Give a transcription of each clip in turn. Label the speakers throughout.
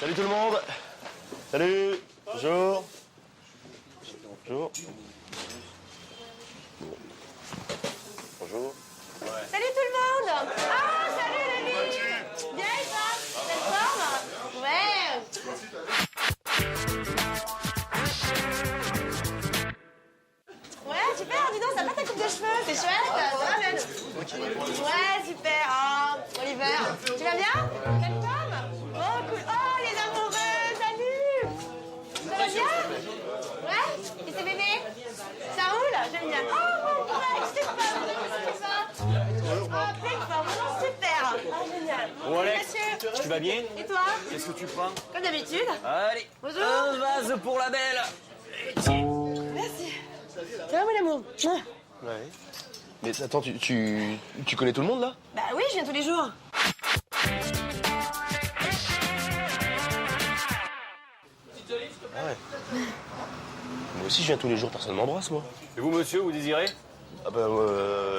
Speaker 1: Salut tout le monde. Salut. Bonjour. Bonjour. Bonjour.
Speaker 2: Ouais. Salut tout le monde. Ah, salut Lily. Bien et toi? Belle forme? Ouais. Ouais, super. Dis donc, ça va ta coupe de cheveux? C'est chouette. Ça va, Ben? Ouais, super. Oh, Oliver. Tu vas bien? Belle forme? Oh, cool. Oh, les amoureux. Salut. Ça va bien? Ouais. Et c'est bébé? Ça roule? Génial. Oh, mon mec, super. Ah, pleine forme. Oh, super. Ah, génial.
Speaker 3: Bon, Alex,
Speaker 2: Monsieur.
Speaker 3: tu vas bien?
Speaker 2: Et toi?
Speaker 3: Qu'est-ce que tu prends?
Speaker 2: Comme d'habitude.
Speaker 3: Allez,
Speaker 2: Bonjour.
Speaker 3: un vase pour la belle.
Speaker 2: Merci. Ça va, mon amour?
Speaker 1: Ouais. Mais attends, tu connais tout le monde là?
Speaker 2: Bah oui, je viens tous les jours.
Speaker 1: Ah ouais. Moi aussi je viens tous les jours, personne m'embrasse moi.
Speaker 3: Et vous, monsieur, vous désirez?
Speaker 1: Ah ben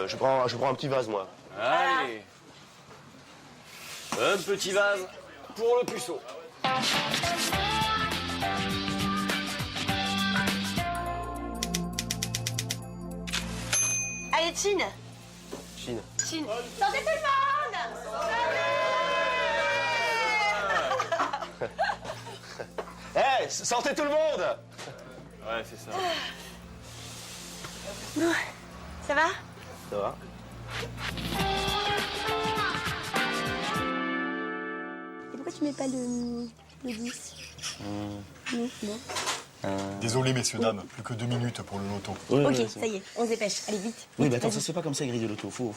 Speaker 1: je prends un petit vase moi.
Speaker 3: Allez. Un petit vase pour le puceau.
Speaker 2: Allez, Chine.
Speaker 1: Chine.
Speaker 2: Chine. Sortez tout le monde.
Speaker 1: Eh, sortez tout le monde!
Speaker 3: Ouais, c'est ça.
Speaker 2: Ça va?
Speaker 1: Ça va?
Speaker 2: Et pourquoi tu mets pas le 10? Non, non.
Speaker 4: Désolé, messieurs, dames, plus que 2 minutes pour le loto.
Speaker 2: Ok, ça y est, on se dépêche. Allez, vite.
Speaker 5: Oui, mais attends,
Speaker 2: Vas-y.
Speaker 5: ça se fait pas comme ça, grille de l'auto. Faut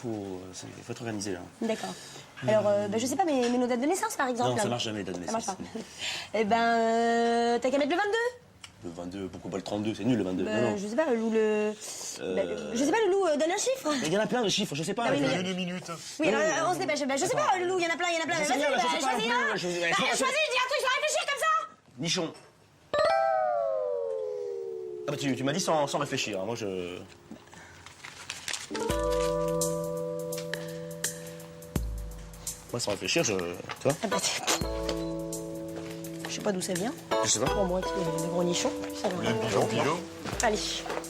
Speaker 5: être organisé, là.
Speaker 2: D'accord. Alors, je sais pas, mais nos dates de naissance, par exemple.
Speaker 5: Non, ça
Speaker 2: là.
Speaker 5: marche jamais, les dates de
Speaker 2: Ça marche
Speaker 5: naissance.
Speaker 2: pas. Eh ben, t'as qu'à mettre le 22.
Speaker 5: Le 22, pourquoi pas le 32? C'est nul, le 22.
Speaker 2: Ben,
Speaker 5: non, non.
Speaker 2: je sais pas, Lou, le... Je sais pas, Loulou, donne un chiffre.
Speaker 5: Mais il y en a plein de chiffres, je sais pas.
Speaker 2: Ah oui, mais-
Speaker 4: 1 minute.
Speaker 2: Oui, on se dépêche. Ben, je sais pas, Loulou, il y en a plein, il y en a plein.
Speaker 5: Je sais
Speaker 2: Vas-y,
Speaker 5: bien,
Speaker 2: bah,
Speaker 5: je sais pas
Speaker 2: choisis
Speaker 5: non
Speaker 2: un.
Speaker 5: plus, je-
Speaker 2: Bah, choisis, dis un truc sans réfléchir comme ça.
Speaker 5: Nichon. Ah bah tu m'as dit sans réfléchir, hein. Moi je... Moi sans réfléchir, je... Tu vois?
Speaker 2: Ah bah, je sais pas d'où ça vient.
Speaker 5: Je sais pas.
Speaker 2: Pour moi, le gros nichon. Ça va.
Speaker 4: Pigeon.
Speaker 2: Allez.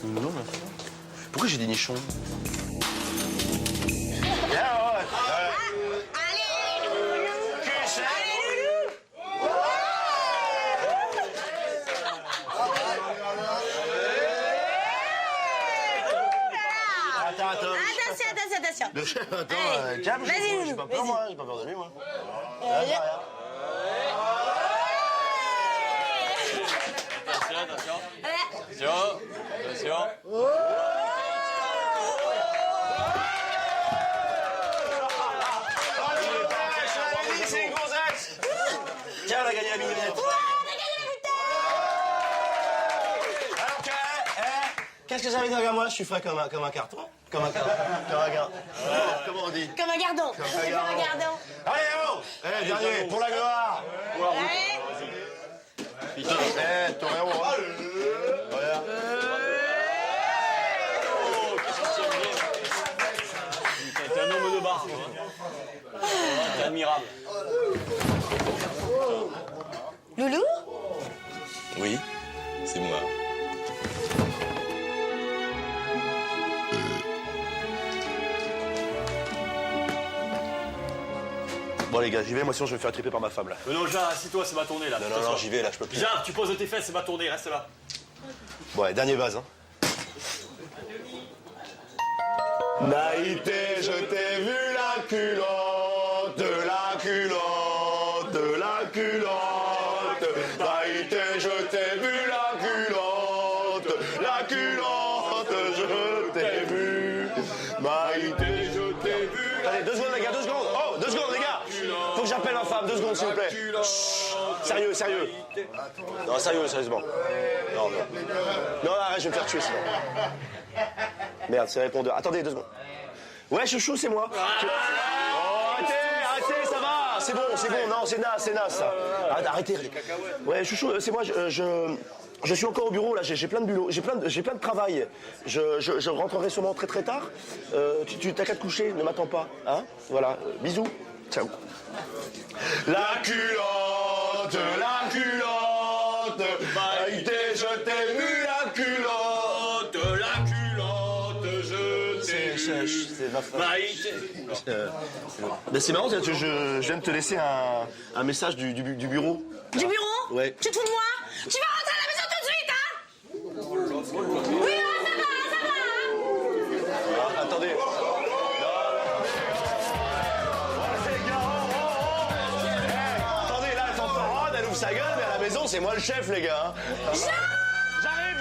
Speaker 1: Non, mais... Pourquoi j'ai des nichons?
Speaker 2: Attention.
Speaker 1: Attends, calme,
Speaker 2: Vas-y,
Speaker 1: j'ai pas
Speaker 2: Loulou,
Speaker 1: peur
Speaker 2: vas-y.
Speaker 1: moi, j'ai pas peur de lui moi.
Speaker 3: Attention.
Speaker 1: C'est une grossesse. Tiens, on a gagné la mignonnette. Alors qu'est-ce que ça veut dire vers moi? Je suis frais comme un carton. Comme un carton. Comment on dit?
Speaker 2: Comme un gardon.
Speaker 1: Comme un
Speaker 2: Comme un
Speaker 1: gardon.
Speaker 2: gardon.
Speaker 1: Allez, oh! Dernier, pour la gloire.
Speaker 2: Allez.
Speaker 1: Torero, hein. Regarde.
Speaker 3: T'es un homme de bar, toi. Hein. T'es admirable.
Speaker 2: Loulou?
Speaker 5: Oui, c'est moi.
Speaker 1: Bon les gars, j'y vais, moi sinon je vais me faire triper par ma femme là.
Speaker 3: Non, Jean, assieds-toi, c'est ma tournée, là.
Speaker 1: Non, j'y vais là, je peux plus.
Speaker 3: Jean, tu poses tes fesses, c'est ma tournée, reste là.
Speaker 1: Bon, allez, dernier vase, hein. Naïté, je t'ai vu la culotte, la culotte, la culotte. Naïté, je t'ai vu la culotte, je t'ai vu. Maïté, je t'ai vu. Allez, 2 secondes les gars, 2 secondes. Oh, 2 secondes les gars. Faut que j'appelle ma femme, 2 secondes s'il vous plaît. Chut. Sérieux. Non, sérieusement. Non, arrête, je vais me faire tuer sinon. Merde, c'est répondeur. Attendez 2 secondes. Ouais, chouchou, c'est moi. Oh, arrêtez, ça va. C'est bon, non, c'est naze, ça. Arrêtez. Ouais, chouchou, c'est moi, je suis encore au bureau, là, j'ai plein de boulot, j'ai plein de travail. Je rentrerai sûrement très très tard. Tu t'as qu'à te coucher, ne m'attends pas, hein. Voilà, bisous. Ciao. La culotte, la culotte. Maïté, je t'ai vu la culotte. La culotte, je t'ai vu.
Speaker 5: C'est ma femme.
Speaker 1: Maïté.
Speaker 5: Ben, c'est marrant, je viens de te laisser un message du bureau.
Speaker 2: Du bureau?
Speaker 5: Ouais.
Speaker 2: Tu te fous de moi? Tu vas rentrer à la maison tout de suite, hein? Oui, ça va, hein?
Speaker 1: Attendez. Attendez, là, elle fanfaronne, elle ouvre sa gueule, mais à la maison, c'est moi le chef, les gars. Hein. J'arrive.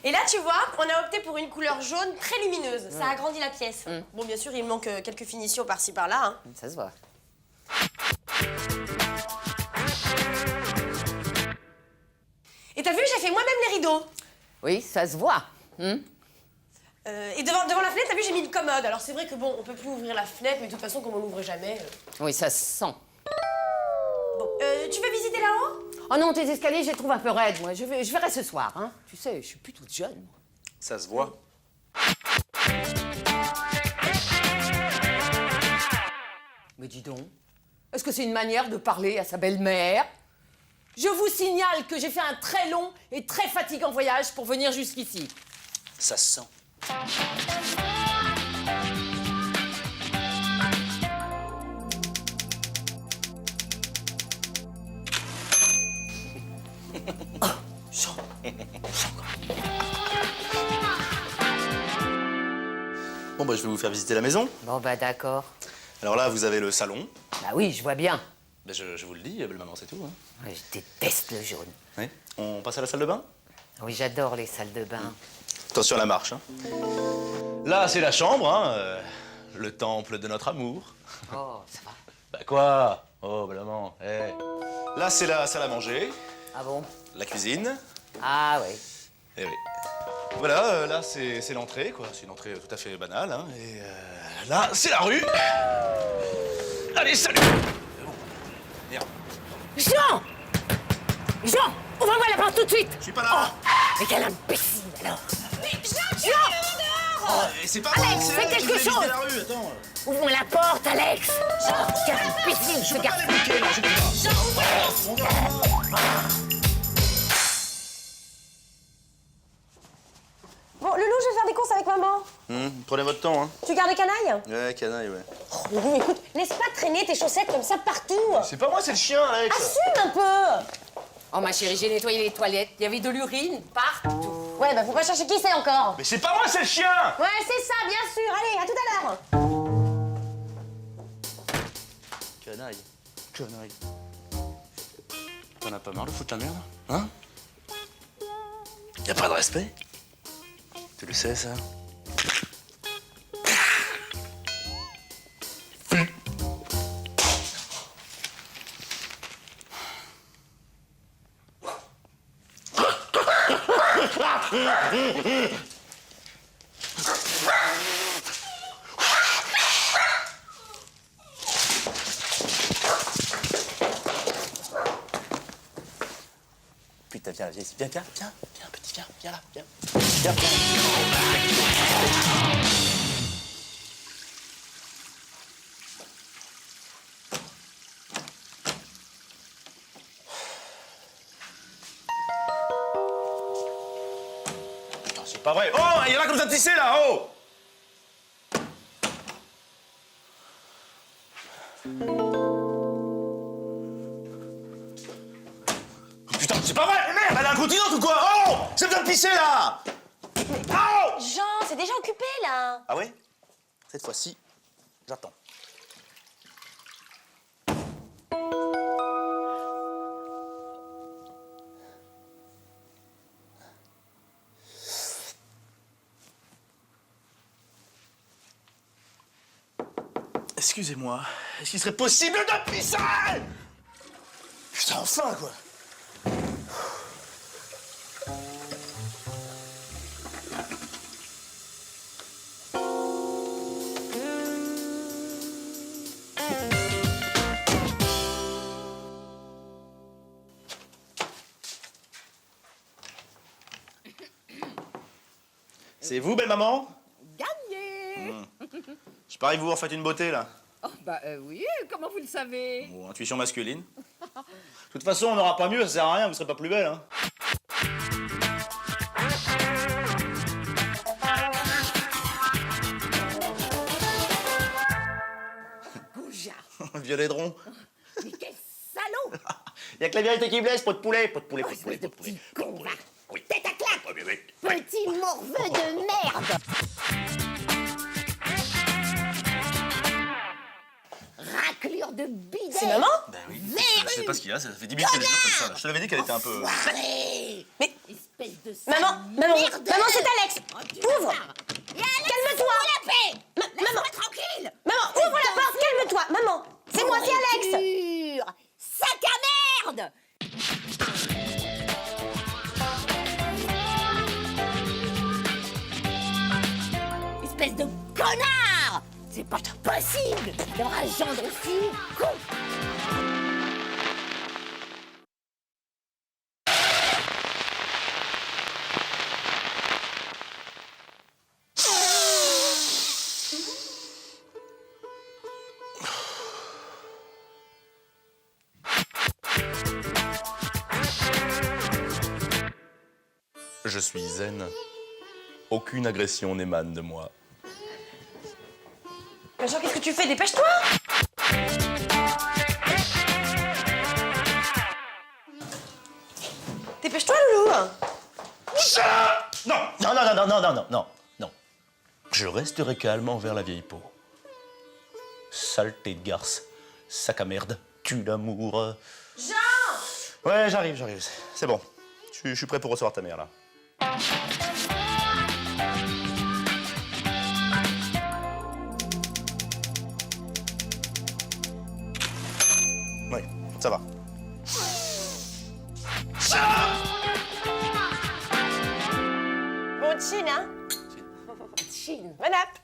Speaker 2: Et là, tu vois, on a opté pour une couleur jaune très lumineuse. Ça agrandit la pièce. Bon, bien sûr, il manque quelques finitions par-ci, par-là. Hein.
Speaker 6: Ça se voit.
Speaker 2: Et t'as vu, j'ai fait moi-même les rideaux.
Speaker 6: Oui, ça se voit.
Speaker 2: Et devant la fenêtre, t'as vu, j'ai mis une commode. Alors c'est vrai que bon, on peut plus ouvrir la fenêtre, mais de toute façon, comme on l'ouvre jamais...
Speaker 6: Oui, ça se sent.
Speaker 2: Bon, tu veux visiter là-haut?
Speaker 6: Oh non, tes escaliers, je les trouve un peu raides, moi. Je verrai ce soir, hein. Tu sais, je suis plus toute jeune, moi.
Speaker 5: Ça se voit.
Speaker 6: Mais dis donc, est-ce que c'est une manière de parler à sa belle-mère? Je vous signale que j'ai fait un très long et très fatigant voyage pour venir jusqu'ici.
Speaker 5: Ça se sent. Bon, bah, je vais vous faire visiter la maison.
Speaker 6: Bon, bah d'accord.
Speaker 5: Alors là, vous avez le salon.
Speaker 6: Bah oui, je vois bien.
Speaker 5: Bah, je vous le dis, belle maman, c'est tout. Hein.
Speaker 6: Ouais, je déteste le jaune.
Speaker 5: Oui. On passe à la salle de bain?
Speaker 6: Oui, j'adore les salles de bain.
Speaker 5: Attention à la marche. Hein. Là, c'est la chambre, hein, le temple de notre amour.
Speaker 6: Oh, ça va.
Speaker 5: Bah quoi? Oh, belle maman, hey. Là, c'est la salle à manger,
Speaker 6: Ah bon?
Speaker 5: la cuisine.
Speaker 6: Ah oui.
Speaker 5: Eh oui. Voilà, là, c'est l'entrée, quoi. C'est une entrée tout à fait banale, hein. Et là, c'est la rue. Allez, salut! Merde.
Speaker 6: Jean! Jean! Ouvre-moi la porte tout de suite!
Speaker 5: Je suis pas là!
Speaker 6: Mais quel imbécile, alors!
Speaker 2: Mais Jean, tu
Speaker 6: Jean!
Speaker 5: Oh, c'est pas moi,
Speaker 6: Alex,
Speaker 5: c'est
Speaker 6: fais
Speaker 5: elle qui
Speaker 6: quelque
Speaker 5: voulait visiter
Speaker 6: chose.
Speaker 5: la rue, attends.
Speaker 6: Ouvre-moi la porte, Alex! Quel imbécile, ce
Speaker 5: Je peux pas
Speaker 6: garçon!
Speaker 5: les bloquer, là, je peux pas.
Speaker 2: Bon, Loulou, je vais faire des courses avec maman.
Speaker 5: Prenez votre temps, hein.
Speaker 2: Tu gardes les canailles?
Speaker 5: Ouais, canaille, ouais.
Speaker 2: Oh, Loulou, écoute, laisse pas traîner tes chaussettes comme ça partout.
Speaker 5: C'est pas moi, c'est le chien, Alex.
Speaker 2: Assume un peu.
Speaker 6: Oh, ma chérie, j'ai nettoyé les toilettes. Il y avait de l'urine partout.
Speaker 2: Ouais, bah faut pas chercher qui c'est encore.
Speaker 5: Mais c'est pas moi, c'est le chien!
Speaker 2: Ouais, c'est ça, bien sûr. Allez, à tout à l'heure.
Speaker 5: Canaille. Canaille. T'en as pas marre de foutre la merde? Hein? Y a pas de respect? Tu le sais, ça? Putain, viens, viens, viens, petit, viens là, viens. Viens. Putain, c'est pas vrai. Oh, il y en a comme ça tissé là, oh! Putain, c'est pas vrai! Merde, elle a un continent ou quoi? Oh! C'est besoin de pisser là! Oh!
Speaker 2: Jean, c'est déjà occupé là.
Speaker 5: Ah ouais? Cette fois-ci, j'attends. Excusez-moi, est-ce qu'il serait possible de pisser? Putain, enfin, quoi! C'est vous, belle maman?
Speaker 6: Gagné.
Speaker 5: Je parie que vous en faites une beauté, là.
Speaker 6: Oh, bah oui, comment vous le savez?
Speaker 5: Bon, intuition masculine. De toute façon, on n'aura pas mieux, ça sert à rien, vous serez pas plus belle, hein.
Speaker 6: Goujat.
Speaker 5: Violet-dron.
Speaker 6: Mais quel salaud!
Speaker 5: Y'a que la vérité qui blesse, pot de poulet, pot de poulet, pot de poulet,
Speaker 6: Espèce de
Speaker 5: pot de poulet.
Speaker 6: petit con, va.
Speaker 5: Oui.
Speaker 6: Tête à claque!
Speaker 5: Oui, oui, oui.
Speaker 6: Petit morveux de merde! Raclure de bidet!
Speaker 2: C'est maman?
Speaker 5: Ben oui, je sais pas ce qu'il y a, ça fait 10 minutes qu'elle est comme ça. Je te l'avais dit qu'elle était un peu...
Speaker 6: Enfoiré!
Speaker 2: Mais-
Speaker 6: Espèce de sale
Speaker 2: Maman,
Speaker 6: merde!
Speaker 2: c'est Alex. Ouvre.
Speaker 6: Calme-toi! La paix!
Speaker 2: Maman,
Speaker 6: tranquille!
Speaker 2: maman, ouvre la porte, calme-toi. Maman, c'est moi, c'est Alex.
Speaker 6: Alex! Sac à merde! Espèce de connard! C'est pas possible d'avoir un gendre aussi con!
Speaker 5: Je suis zen. Aucune agression n'émane de moi.
Speaker 2: Jean, qu'est-ce que tu fais? Dépêche-toi. Dépêche-toi, Loulou.
Speaker 5: Non, non, non, non, non, non, non, non, non. Je resterai calme envers la vieille peau. Saleté de garce, sac à merde, tue l'amour.
Speaker 2: Jean!
Speaker 5: Ouais, j'arrive. C'est bon. Je suis prêt pour recevoir ta mère, là. Oui, ça va.
Speaker 2: Bon, chill, hein?
Speaker 6: Chill.
Speaker 2: Bon app.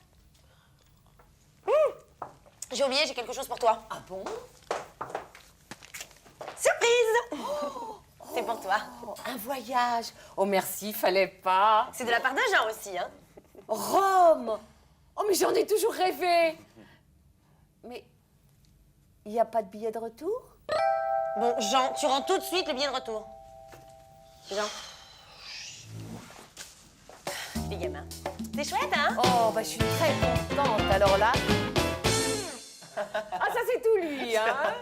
Speaker 2: J'ai oublié, j'ai quelque chose pour toi.
Speaker 6: Ah bon?
Speaker 2: Surprise! C'est pour toi.
Speaker 6: Oh, un voyage. Oh merci, fallait pas.
Speaker 2: C'est de la part de Jean aussi, hein?
Speaker 6: Rome! Oh mais j'en ai toujours rêvé. Mais il n'y a pas de billet de retour?
Speaker 2: Bon, Jean, tu rends tout de suite le billet de retour. Jean. Les gamins. C'est chouette, hein?
Speaker 6: Oh bah je suis très contente. Alors là. Ah ça c'est tout lui, hein?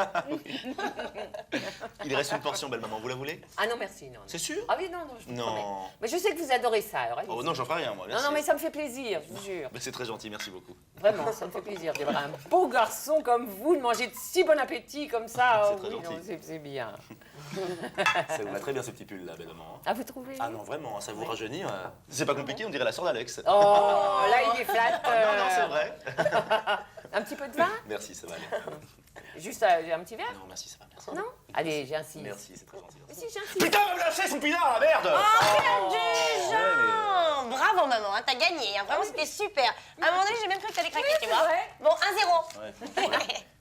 Speaker 5: Il reste une portion, belle maman, vous la voulez?
Speaker 6: Ah non merci, non.
Speaker 5: C'est sûr?
Speaker 6: Ah oui non, je vous
Speaker 5: Non.
Speaker 6: promets. Mais je sais que vous adorez ça, alors.
Speaker 5: Oh non, j'en ferai rien, moi.
Speaker 6: Non,
Speaker 5: Merci.
Speaker 6: non, mais ça me fait plaisir, je vous jure.
Speaker 5: Mais c'est très gentil, merci beaucoup.
Speaker 6: Vraiment, ça me fait plaisir d'avoir un beau garçon comme vous, de manger de si bon appétit comme ça.
Speaker 5: C'est
Speaker 6: Oh,
Speaker 5: très
Speaker 6: oui, non,
Speaker 5: gentil.
Speaker 6: c'est bien.
Speaker 5: Ça vous va très bien ce petit pull là, belle maman.
Speaker 6: Ah, vous trouvez?
Speaker 5: Ah non, vraiment, ça vous rajeunit. C'est pas compliqué, on dirait la sœur d'Alex.
Speaker 6: Oh, là, il est flatteur.
Speaker 5: Non, non, c'est vrai.
Speaker 6: Un petit peu de vin?
Speaker 5: Merci, ça va aller.
Speaker 6: Juste un petit verre?
Speaker 5: Non, merci, ça va, merci.
Speaker 6: Non? Allez, j'insiste.
Speaker 5: Merci, c'est très gentil.
Speaker 6: Mais si, j'insiste.
Speaker 5: Putain, va me lâcher son pinard, la merde!
Speaker 2: Perdu, Jean! Bravo, maman, hein, t'as gagné. Hein. Vraiment, c'était super. À un moment donné, j'ai même cru que t'allais craquer,
Speaker 6: Oui,
Speaker 2: tu
Speaker 6: c'est
Speaker 2: vois.
Speaker 6: vrai.
Speaker 2: Bon, 1-0.
Speaker 5: Ouais.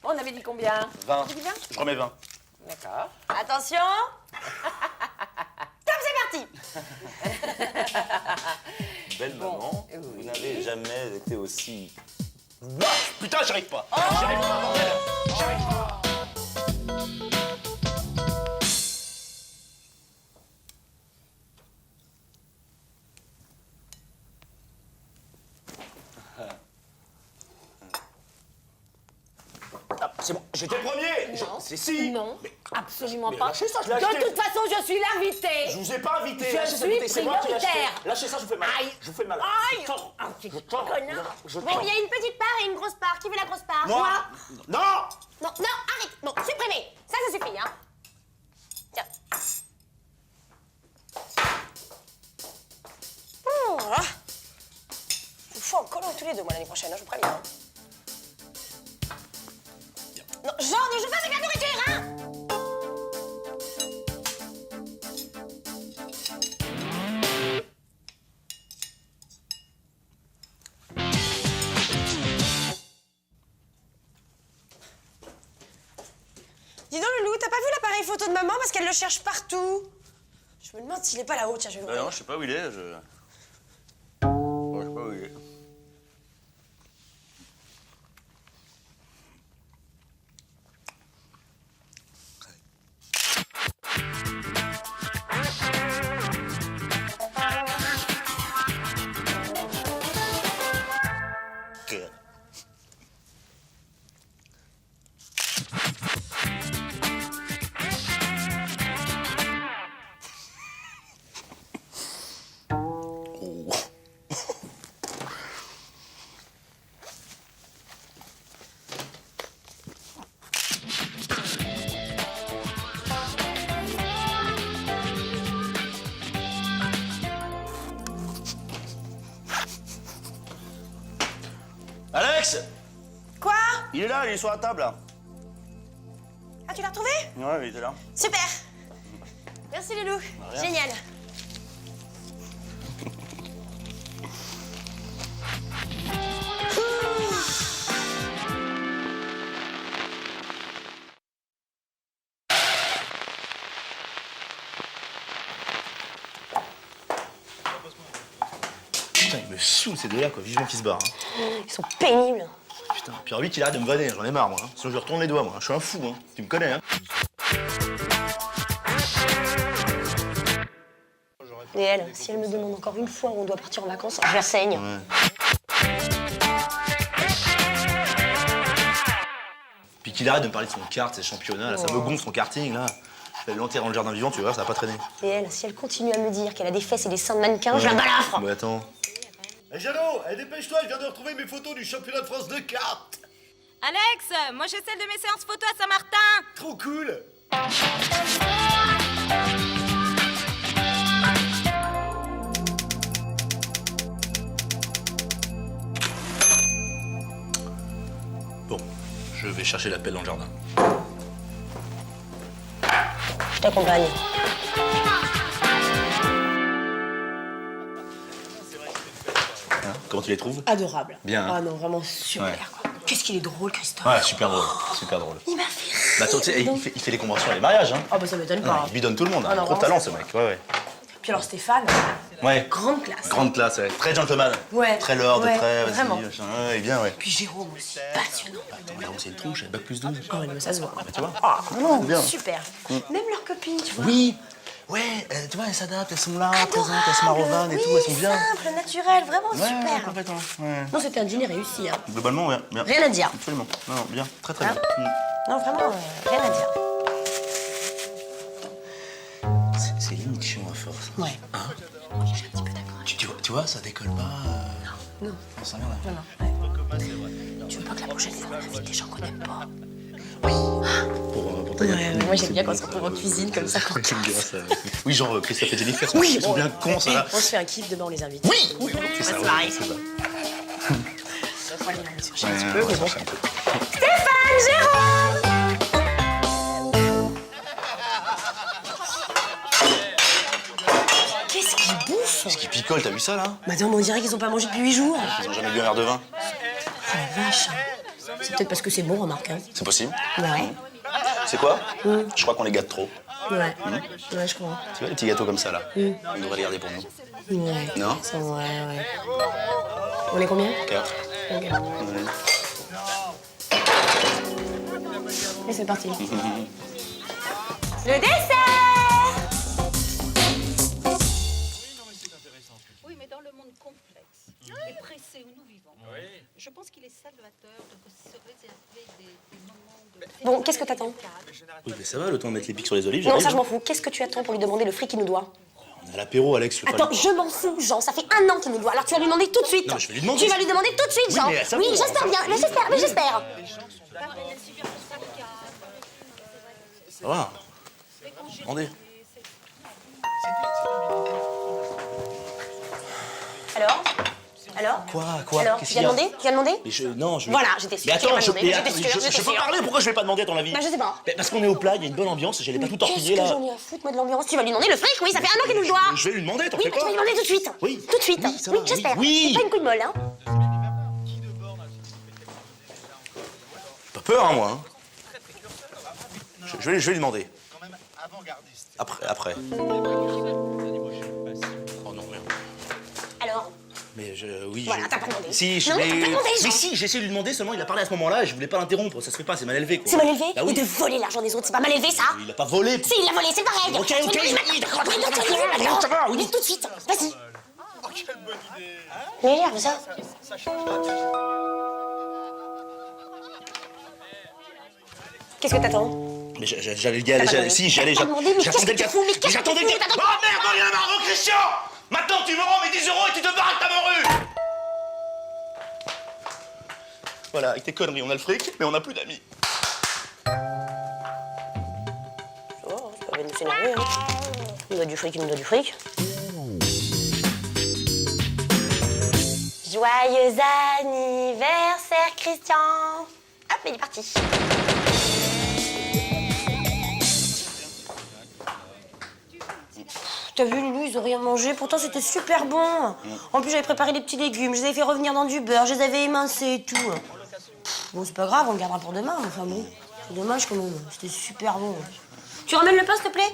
Speaker 6: Bon, on avait dit combien?
Speaker 5: 20.
Speaker 6: Tu dis 20?
Speaker 5: Je remets 20.
Speaker 6: D'accord.
Speaker 2: Attention. Top, c'est parti.
Speaker 5: Belle maman,
Speaker 6: oui.
Speaker 5: vous n'avez jamais été aussi... Bah, putain, j'arrive pas! J'arrive pas, bordel! J'arrive pas! Ah, c'est bon, j'étais le premier!
Speaker 6: Non.
Speaker 5: C'est si!
Speaker 6: Non, absolument
Speaker 5: mais
Speaker 6: pas.
Speaker 5: lâchez ça, je l'ai
Speaker 6: De
Speaker 5: acheté.
Speaker 6: toute façon, je suis l'invitée.
Speaker 5: Je vous ai pas invité!
Speaker 6: Je
Speaker 5: Lâchez ça,
Speaker 6: suis
Speaker 5: écoutez, c'est moi qui l'ai acheté.
Speaker 6: prioritaire.
Speaker 5: Lâchez ça, je vous fais mal!
Speaker 6: Aïe.
Speaker 5: Je vous fais mal!
Speaker 6: Aïe.
Speaker 5: Je tords.
Speaker 6: Ah, tu
Speaker 5: Je tords.
Speaker 6: connard.
Speaker 5: Je
Speaker 2: Bon,
Speaker 5: tords.
Speaker 2: il y a une petite part et une grosse part. Qui veut la grosse part?
Speaker 5: Moi? Non!
Speaker 2: Non, non, arrête. Bon, supprimez. Ça suffit, hein. Tiens. Je vous fous en collant tous les deux, moi, l'année prochaine, hein, je vous préviens. Non, Jean, ne joue pas avec la nourriture, hein. Dis donc, Loulou, t'as pas vu l'appareil photo de maman parce qu'elle le cherche partout? Je me demande s'il est pas là-haut, tiens, je vais l'ouvrir.
Speaker 5: Non, je sais pas où il est, je... Il est là, il est sur la table, là.
Speaker 2: Ah, tu l'as retrouvé?
Speaker 5: Ouais, il était là.
Speaker 2: Super. Merci, Loulou. Génial.
Speaker 5: Putain, il me saoule ces deux-là, quoi. Vivement qu'ils se barrent. Hein.
Speaker 2: Ils sont pénibles.
Speaker 5: Putain, puis alors lui qu'il arrête de me vanner, j'en ai marre, moi. Hein. Sinon je lui retourne les doigts, moi. Je suis un fou, hein. Tu me connais, hein.
Speaker 2: Et elle, si elle me demande encore une fois où on doit partir en vacances, je la saigne.
Speaker 5: Ouais. Puis qu'il arrête de me parler de son kart, ses championnats, là. Ça me gonfle son karting, là. Je vais l'enterrer dans le jardin vivant, tu vas voir, ça va pas traîner.
Speaker 2: Et elle, si elle continue à me dire qu'elle a des fesses et des seins de mannequin, je la balafre.
Speaker 5: Mais attends.
Speaker 4: Hé Jeannot, dépêche-toi, je viens de retrouver mes photos du championnat de France de cartes.
Speaker 7: Alex, moi j'ai celle de mes séances photos à Saint-Martin.
Speaker 4: Trop cool.
Speaker 5: Bon, je vais chercher la pelle dans le jardin.
Speaker 2: Je t'accompagne.
Speaker 5: Hein, comment tu les trouves?
Speaker 2: Adorable.
Speaker 5: Bien, hein.
Speaker 2: Ah non, vraiment super,
Speaker 5: Ouais.
Speaker 2: quoi. Qu'est-ce qu'il est drôle, Christophe.
Speaker 5: Ouais, super drôle, super drôle.
Speaker 2: Il m'a fait rire.
Speaker 5: Bah, tu sais, il fait les conventions et les mariages, hein.
Speaker 2: Ah bah ça m'étonne
Speaker 5: Ouais,
Speaker 2: pas.
Speaker 5: il bidonne tout le monde, hein.
Speaker 2: Ah non,
Speaker 5: Trop de
Speaker 2: vraiment,
Speaker 5: talent,
Speaker 2: c'est
Speaker 5: ce mec, ouais, ouais.
Speaker 2: Puis alors Stéphane,
Speaker 5: Ouais.
Speaker 2: grande classe.
Speaker 5: Grande classe, ouais. Très gentleman.
Speaker 2: Ouais.
Speaker 5: Très lord,
Speaker 2: Ouais,
Speaker 5: très... vas-y,
Speaker 2: vraiment.
Speaker 5: machin. Ouais, bien, ouais.
Speaker 2: Puis Jérôme aussi, passionnant.
Speaker 5: Attends, là, c'est une tronche, elle bac plus 12.
Speaker 2: Oh non, mais ça se voit.
Speaker 5: Tu vois?
Speaker 2: Ah,
Speaker 5: Non, bien.
Speaker 2: super. Même leurs copines, tu vois.
Speaker 5: Oui. Ouais, tu vois, elles s'adaptent, elles sont là, présentes, elles se marrent au van et
Speaker 2: oui,
Speaker 5: tout, elles sont bien.
Speaker 2: simple, naturel, vraiment
Speaker 5: Ouais,
Speaker 2: super.
Speaker 5: complètement. Ouais.
Speaker 2: Non, c'était un dîner réussi, hein.
Speaker 5: Globalement, ouais, bien.
Speaker 2: Rien à dire.
Speaker 5: Absolument. Non, non, bien. Très, très
Speaker 2: Hein
Speaker 5: bien.
Speaker 2: Non, vraiment, rien à dire.
Speaker 5: C'est limite chiant à force.
Speaker 2: Ouais.
Speaker 5: Hein?
Speaker 2: Je suis un petit peu d'accord.
Speaker 5: Tu vois, ça décolle pas.
Speaker 2: Non.
Speaker 5: On s'en vient là.
Speaker 2: Non, ouais. Tu veux pas que la prochaine fois on invite des gens qu'on n'aime pas?
Speaker 5: Pour ta gueule.
Speaker 2: Moi j'aime bien quand on se retrouve en cuisine comme ça. Quand...
Speaker 5: J'aime bien ça. Oui, genre Christophe et Jennifer.
Speaker 2: Oui,
Speaker 5: ils sont bien cons, ça là.
Speaker 2: On se fait un kiff, demain on les invite.
Speaker 5: Oui, oui, c'est ça.
Speaker 2: se
Speaker 5: ouais,
Speaker 2: marrer.
Speaker 5: c'est ça.
Speaker 2: On va aller la chercher un
Speaker 5: Ouais,
Speaker 2: petit peu, mais bon.
Speaker 5: chercher un peu.
Speaker 2: Stéphane, Jérôme! Qu'est-ce qu'ils bouffent?
Speaker 5: Qu'est-ce qui picole, t'as vu ça là?
Speaker 2: Bah non, mais on dirait qu'ils ont pas mangé depuis 8 jours.
Speaker 5: Ils ont jamais bu un verre de vin.
Speaker 2: Oh la vache. C'est peut-être parce que c'est bon, remarque. Hein.
Speaker 5: C'est possible.
Speaker 2: Ouais.
Speaker 5: C'est quoi? Je crois qu'on les gâte trop.
Speaker 2: Ouais. Ouais, je crois.
Speaker 5: Tu vois les petits gâteaux comme ça là? On devrait les garder pour nous.
Speaker 2: Ouais.
Speaker 5: Non?
Speaker 2: Ça, ouais. On est combien?
Speaker 5: 4.
Speaker 2: Ok. Et c'est parti. Le dessert!
Speaker 8: Oui, mais dans le monde complexe et pressé où nous vivons, je pense qu'il est salvateur de se réserver des moments de...
Speaker 2: Bon, qu'est-ce que t'attends?
Speaker 5: Oui, mais ça va, le temps de mettre les pics sur les olives.
Speaker 2: Non,
Speaker 5: j'arrive.
Speaker 2: ça je m'en fous. Qu'est-ce que tu attends pour lui demander le fric qu'il nous doit?
Speaker 5: On est à l'apéro, Alex. Je veux pas
Speaker 2: Attends, je m'en fous, Jean. Ça fait 1 an qu'il nous doit. Alors tu vas lui demander tout de suite.
Speaker 5: Non, mais je vais lui demander.
Speaker 2: Tu vas lui demander tout de suite,
Speaker 5: Oui,
Speaker 2: Jean.
Speaker 5: mais ça
Speaker 2: Oui,
Speaker 5: va,
Speaker 2: j'espère
Speaker 5: ça
Speaker 2: bien. Mais j'espère.
Speaker 5: Ça va. Demandez.
Speaker 2: Alors?
Speaker 5: Quoi?
Speaker 2: Alors,
Speaker 5: Qu'est-ce
Speaker 2: tu viens
Speaker 5: qu'il y a?
Speaker 2: demander? Tu viens demander?
Speaker 5: Mais non, je...
Speaker 2: Voilà, j'étais sûre.
Speaker 5: Mais attends, je
Speaker 2: J'étais
Speaker 5: peux parler, pourquoi je vais pas demander à ton avis?
Speaker 2: Bah, je sais pas.
Speaker 5: Mais parce qu'on est au plat, il y a une bonne ambiance, j'allais pas tout
Speaker 2: Qu'est-ce
Speaker 5: torpiller
Speaker 2: que
Speaker 5: là.
Speaker 2: j'en ai à foutre, moi, de l'ambiance? Tu vas lui demander le fric, oui, ça fait 1 an qu'il nous le doit.
Speaker 5: Je vais lui demander, t'en
Speaker 2: Oui,
Speaker 5: fais
Speaker 2: mais tu
Speaker 5: pas.
Speaker 2: vas lui demander tout de suite.
Speaker 5: Oui.
Speaker 2: Tout de suite.
Speaker 5: Oui, ça va,
Speaker 2: j'espère.
Speaker 5: oui.
Speaker 2: C'est pas une couille molle, hein.
Speaker 5: Pas peur, hein, moi. Hein. Je vais lui demander. Après. Oh non, merde.
Speaker 2: Alors?
Speaker 5: Mais oui.
Speaker 2: Voilà, t'as pas demandé.
Speaker 5: Si,
Speaker 2: Non, t'as pas demandé,
Speaker 5: mais
Speaker 2: Jean.
Speaker 5: si, j'ai essayé de lui demander, seulement il a parlé à ce moment-là et je voulais pas l'interrompre, ça se fait pas, c'est mal élevé quoi.
Speaker 2: C'est mal élevé?
Speaker 5: Bah oui.
Speaker 2: Et de voler l'argent des autres, c'est pas mal élevé, ça?
Speaker 5: Il a pas volé.
Speaker 2: Si, il l'a volé, c'est pareil.
Speaker 5: Ok, oui, d'accord.
Speaker 2: Ça va, oui. Dis tout de suite, vas-y.
Speaker 4: Oh, quelle bonne idée.
Speaker 2: Il a l'air de ça. Qu'est-ce que t'attends?
Speaker 5: Mais j'allais y aller,
Speaker 2: T'as pas demandé.
Speaker 5: si, j'allais,
Speaker 2: T'as pas demandé, mais
Speaker 5: j'attendais le
Speaker 2: qu'est-ce que tu
Speaker 5: cap.
Speaker 2: fous? Mais
Speaker 5: Mais
Speaker 2: qu'est-ce
Speaker 5: j'attendais
Speaker 2: que
Speaker 5: le
Speaker 2: tu
Speaker 5: cap.
Speaker 2: fous?
Speaker 5: Oh merde, non, il y en a marre, oh Christian! Maintenant tu me rends mes 10 euros et tu te barres avec ta morue! Voilà, avec tes conneries, on a le fric, mais on n'a plus d'amis.
Speaker 2: Oh, c'est pas bien de s'énerver, hein. Il nous doit du fric, il nous doit du fric. Joyeux anniversaire, Christian. Hop. mais il est parti. T'as vu, Loulou, ils ont rien mangé. Pourtant, c'était super bon. En plus, j'avais préparé des petits légumes. Je les avais fait revenir dans du beurre. Je les avais émincés et tout. Bon, c'est pas grave, on le gardera pour demain. Enfin bon, c'est dommage quand même. C'était super bon. Tu ramènes le pain, s'il te plaît?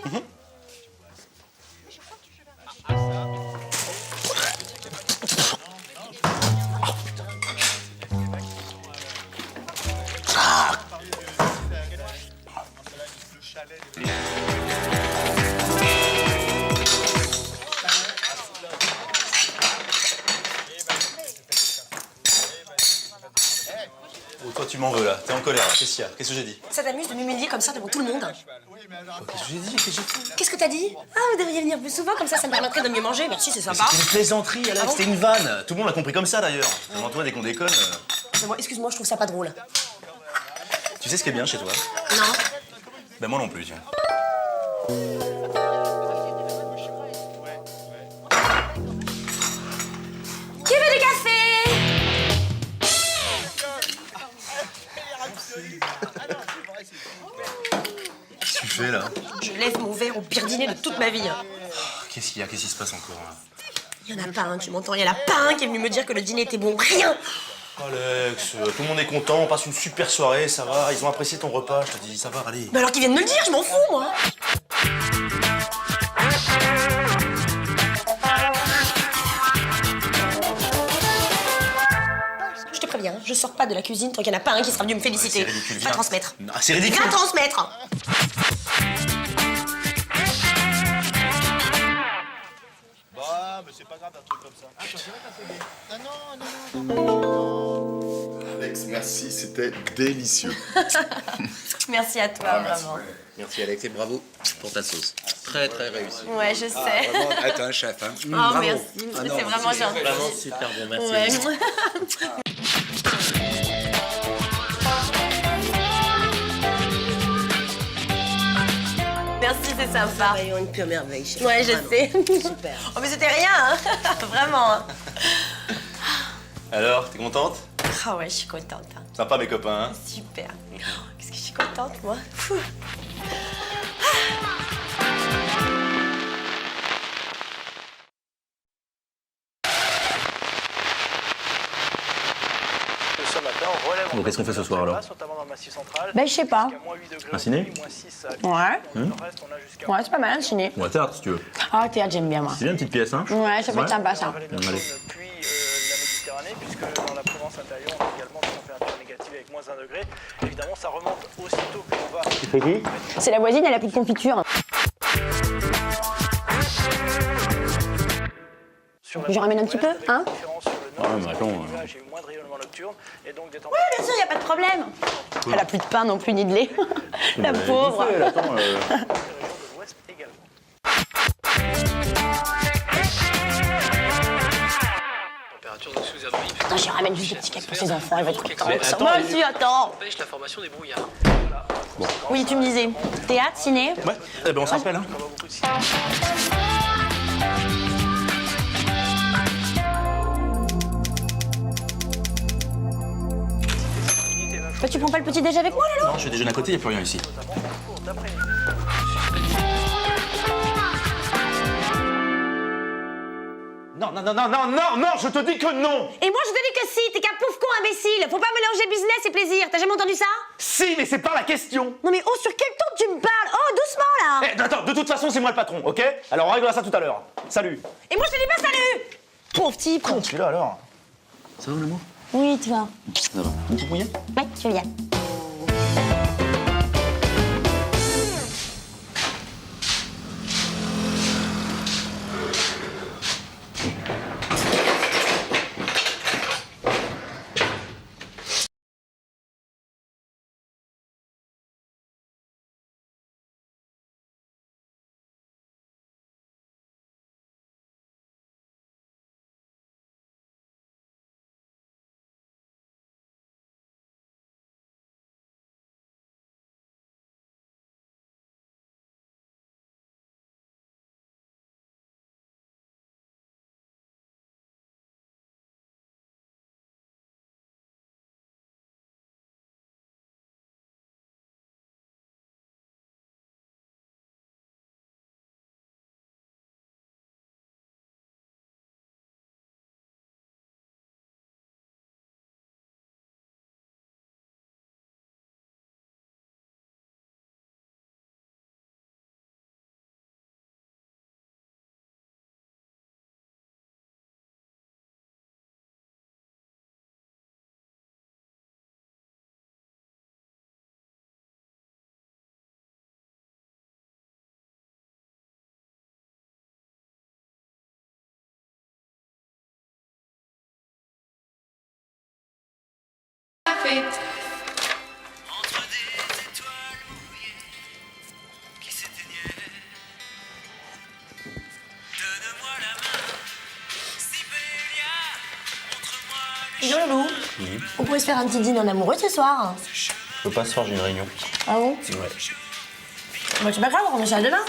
Speaker 5: Oh, toi, tu m'en veux, là. T'es en colère, là. Qu'est-ce qu'il y a? Qu'est-ce que j'ai dit?
Speaker 2: Ça t'amuse de m'humilier comme ça devant tout le monde?
Speaker 5: Qu'est-ce que j'ai dit? Qu'est-ce que j'ai fait?
Speaker 2: Qu'est-ce que t'as dit? Ah, vous devriez venir plus souvent, comme ça me permettrait de mieux manger. Merci, c'est sympa.
Speaker 5: C'était une plaisanterie, Alex.
Speaker 2: Ah bon?
Speaker 5: C'était une vanne. Tout le monde l'a compris comme ça, d'ailleurs. Toi, dès qu'on déconne...
Speaker 2: Excuse-moi, je trouve ça pas drôle.
Speaker 5: Tu sais ce qui est bien chez toi?
Speaker 2: Non.
Speaker 5: Ben moi non plus, tiens.
Speaker 2: Qui veut du café?
Speaker 5: Qu'est-ce que tu fais, là?
Speaker 2: Je lève mon verre au pire dîner de toute ma vie.
Speaker 5: Qu'est-ce qu'il y a? Qu'est-ce qui se passe encore, là?
Speaker 2: Il y en a pas un, tu m'entends? Il y en a pas un qui est venu me dire que le dîner était bon. Rien!
Speaker 5: Alex, tout le monde est content, on passe une super soirée, ça va. Ils ont apprécié ton repas, je te dis, ça va, allez.
Speaker 2: Bah alors qu'ils viennent me le dire, je m'en fous, moi! Je te préviens, je sors pas de la cuisine tant qu'il n'y en a pas un qui sera venu me féliciter.
Speaker 5: C'est ridicule,
Speaker 2: Va
Speaker 5: viens.
Speaker 2: transmettre.
Speaker 5: Non, c'est ridicule.
Speaker 2: Va transmettre!
Speaker 4: Bah, mais c'est pas grave, un truc comme ça.
Speaker 9: Alex, merci, c'était délicieux.
Speaker 2: Merci à toi, vraiment.
Speaker 10: Merci Alex et bravo pour ta sauce. Très très réussi.
Speaker 2: Ouais, je sais.
Speaker 10: Vraiment, t'es un chef, hein.
Speaker 2: Oh,
Speaker 10: Bravo.
Speaker 2: merci.
Speaker 10: Ah non,
Speaker 2: C'est vraiment gentil.
Speaker 10: Vraiment super bon, merci.
Speaker 2: Ouais. Merci, c'est sympa.
Speaker 6: Une pure merveille, chef.
Speaker 2: Ouais, je sais.
Speaker 6: Super.
Speaker 2: Oh, mais c'était rien, hein. Vraiment. Hein.
Speaker 5: Alors, t'es contente?
Speaker 2: Ah ouais, je suis contente. Hein.
Speaker 5: Sympa, mes copains, hein?
Speaker 2: Super. Qu'est-ce que je suis contente, moi. Fou.
Speaker 5: Bon, qu'est-ce qu'on fait ce soir, alors?
Speaker 2: Ben, je sais pas.
Speaker 5: Un ciné?
Speaker 2: Ouais. Ouais, c'est pas mal, un ciné.
Speaker 5: Ou un théâtre, si tu veux.
Speaker 2: Ah, théâtre, j'aime bien, moi.
Speaker 5: C'est bien une petite pièce, hein?
Speaker 2: Ouais, ça peut être sympa, ça.
Speaker 5: Allez.
Speaker 11: Puis la Méditerranée, puisque dans la Provence intérieure, on a également des températures négatives avec moins 1 degré. Évidemment, ça remonte aussitôt que l'on va...
Speaker 5: C'est qui?
Speaker 2: C'est la voisine, elle a plus de confiture. Je ramène un petit peu, hein?
Speaker 5: Ah, mais attends...
Speaker 11: J'ai eu moins de rayonnement nocturne et donc des
Speaker 2: Oui, bien sûr, y a pas de problème. Elle a plus de pain non plus, ni de lait. La pauvre.
Speaker 5: Attends,
Speaker 11: l'ouest également.
Speaker 2: Attends, je ramène juste des petits cakes pour ses enfants, elle va être contente.
Speaker 5: attends,
Speaker 2: Moi aussi, attends.
Speaker 10: La formation des brouillards.
Speaker 2: Oui, tu me disais. Théâtre, ciné?
Speaker 5: Ouais, eh ben on s'appelle, hein?
Speaker 2: Bah, tu prends pas le petit déj avec moi, Lolo?
Speaker 5: Non, je déjeune à côté, y a plus rien ici. Non, non, non, non, non, non, non, je te dis que non!
Speaker 2: Et moi, je te dis que si, t'es qu'un pauvre con imbécile. Faut pas mélanger business et plaisir. T'as jamais entendu ça?
Speaker 5: Si, mais c'est pas la question!
Speaker 2: Non mais oh, sur quel ton tu me parles? Oh, doucement, là.
Speaker 5: Eh, attends, de toute façon, c'est moi le patron, ok? Alors on réglera ça tout à l'heure. Salut!
Speaker 2: Et moi, je te dis pas salut. Pauvre type.
Speaker 5: Tu es là alors? Ça va, l'amour?
Speaker 2: Oui, toi.
Speaker 5: Ça va. Une petite mouillette?
Speaker 2: Ouais, je viens. café. Dis donc, Loulou, on pourrait se faire un petit dîner en amoureux ce soir.
Speaker 5: Je peux pas ce soir, j'ai une réunion.
Speaker 2: Ah bon?
Speaker 5: Ouais.
Speaker 2: Bah, c'est pas grave, on remet ça demain.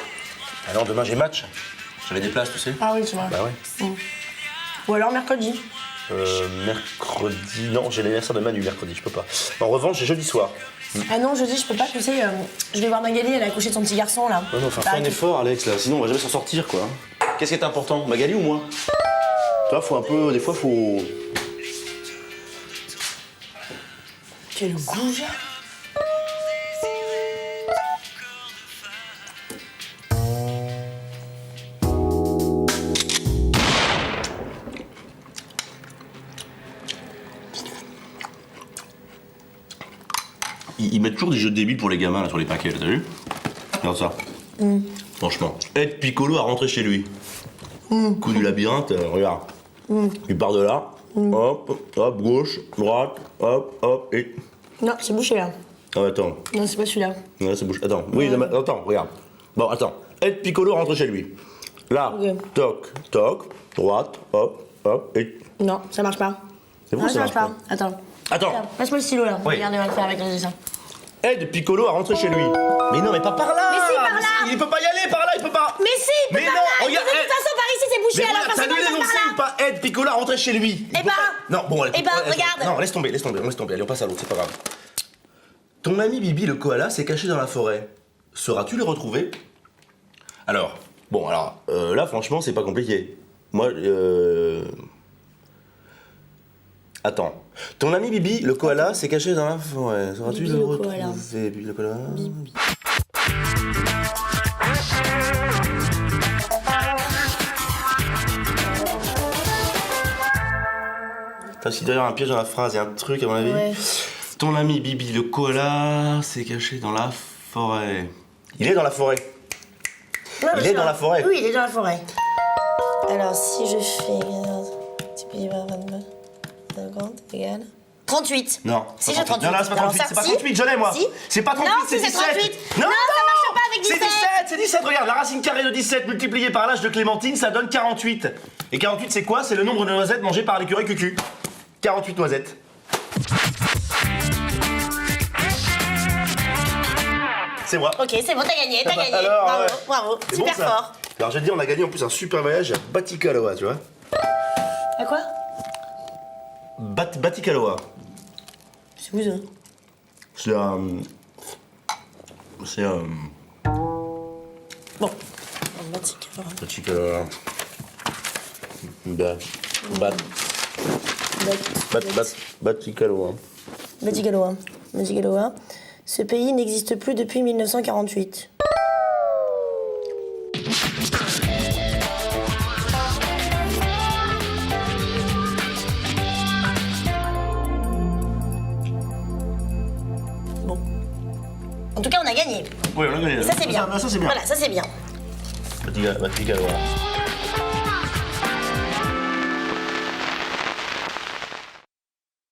Speaker 5: Alors demain j'ai match. J'avais des places, tu sais.
Speaker 2: Ah oui, tu vois.
Speaker 5: Bah ouais.
Speaker 2: Ou alors mercredi.
Speaker 5: Mercredi. Non, j'ai l'anniversaire de Manu mercredi, je peux pas. En revanche, j'ai jeudi soir.
Speaker 2: Ah non, jeudi, je peux pas, tu sais, je vais voir Magali, elle a accouché de son petit garçon là.
Speaker 5: Ouais, mais enfin,
Speaker 2: Bah,
Speaker 5: fais un effort, Alex, là, sinon on va jamais s'en sortir, quoi. Qu'est-ce qui est important, Magali ou moi? Toi, faut un peu. Des fois, faut.
Speaker 2: Quel goujat.
Speaker 5: Ils mettent toujours des jeux de débiles pour les gamins là sur les paquets, t'as vu? Regarde ça. Franchement. Aide Piccolo à rentrer chez lui. Coup du labyrinthe, regarde. Il part de là. Hop, hop, gauche, droite, hop, hop, et.
Speaker 2: Non, c'est bouché là.
Speaker 5: Ah, attends.
Speaker 2: Non, c'est pas celui-là.
Speaker 5: Ouais, c'est bouche. Attends. Oui, attends, regarde. Bon, attends. Aide Piccolo à rentrer chez lui. Là,
Speaker 2: Ok.
Speaker 5: toc, toc, droite, hop, hop, et.
Speaker 2: Non, ça marche pas.
Speaker 5: C'est bon,
Speaker 2: Non,
Speaker 5: ça
Speaker 2: ça marche
Speaker 5: marche
Speaker 2: pas. Attends.
Speaker 5: Attends.
Speaker 2: Tiens, passe-moi le stylo là.
Speaker 5: Oui.
Speaker 2: Regarde, on va le faire avec le dessin.
Speaker 5: Aide Piccolo à rentrer chez lui. Mais non, mais pas par là.
Speaker 2: Mais si, par là.
Speaker 5: Il peut pas y aller par là, il peut pas.
Speaker 2: Mais si, il peut
Speaker 5: Mais
Speaker 2: par
Speaker 5: non,
Speaker 2: là.
Speaker 5: regarde,
Speaker 2: De toute façon, par ici, c'est bouché,
Speaker 5: Mais
Speaker 2: alors
Speaker 5: voilà,
Speaker 2: forcément,
Speaker 5: t'as
Speaker 2: il
Speaker 5: dû
Speaker 2: passe
Speaker 5: l'énoncer,
Speaker 2: par là.
Speaker 5: pas aide Piccolo à rentrer chez lui. Il
Speaker 2: Eh
Speaker 5: peut
Speaker 2: ben.
Speaker 5: pas- Non, bon, allez.
Speaker 2: Eh ben,
Speaker 5: laisse-
Speaker 2: regarde.
Speaker 5: Non, laisse tomber, allez, on passe à l'autre, c'est pas grave. Ton ami Bibi le koala s'est caché dans la forêt. Sauras-tu le retrouver? Alors, là, franchement, c'est pas compliqué. Moi, Attends. Ton ami Bibi, le koala, s'est caché dans la forêt. Sauras-tu
Speaker 2: Bibi
Speaker 5: le
Speaker 2: le
Speaker 5: retrouver?
Speaker 2: koala.
Speaker 5: Bibi le koala.
Speaker 2: Bibi.
Speaker 5: Parce qu'il doit y avoir un piège dans la phrase, il y a un truc à mon avis.
Speaker 2: Ouais.
Speaker 5: Ton ami Bibi le koala s'est caché dans la forêt. Il est dans la forêt.
Speaker 2: Non,
Speaker 5: Il
Speaker 2: mais
Speaker 5: est
Speaker 2: ça-
Speaker 5: dans la forêt.
Speaker 2: Oui, il est dans la forêt. Alors, si je fais 50 égale 38.
Speaker 5: Non.
Speaker 2: Si
Speaker 5: pas
Speaker 2: j'ai
Speaker 5: 38.
Speaker 2: 38.
Speaker 5: Non, non, c'est pas 38,
Speaker 2: Alors
Speaker 5: c'est
Speaker 2: ça,
Speaker 5: pas
Speaker 2: si.
Speaker 5: 38, je l'ai moi.
Speaker 2: Si.
Speaker 5: C'est pas 38,
Speaker 2: Non,
Speaker 5: c'est
Speaker 2: si, c'est
Speaker 5: 17.
Speaker 2: 38.
Speaker 5: Non,
Speaker 2: Non, ça marche pas avec 17.
Speaker 5: C'est 17, regarde, la racine carrée de 17 multipliée par l'âge de Clémentine, ça donne 48. Et 48, c'est quoi? C'est le nombre de noisettes mangées par l'écureuil Cucu. 48 noisettes. C'est moi.
Speaker 2: Ok, c'est bon, t'as gagné, t'as gagné.
Speaker 5: Alors,
Speaker 2: bravo,
Speaker 5: ouais.
Speaker 2: bravo,
Speaker 5: C'est
Speaker 2: super
Speaker 5: bon, ça.
Speaker 2: fort.
Speaker 5: Alors, j'ai dit, on a gagné en plus un super voyage à Batikaloa, tu vois.
Speaker 2: À quoi?
Speaker 5: Batikaloa.
Speaker 2: C'est où ça?
Speaker 5: C'est un. C'est un.
Speaker 2: Bon.
Speaker 5: Batikaloa. Batikaloa.
Speaker 2: Batikaloa. Batikaloa. Ce pays n'existe plus depuis 1948. Bon. En tout cas, on a gagné.
Speaker 5: Oui, on a gagné.
Speaker 2: Et ça, c'est bien.
Speaker 5: Ça, c'est bien.
Speaker 2: Voilà, ça, c'est bien.
Speaker 5: Batikaloa.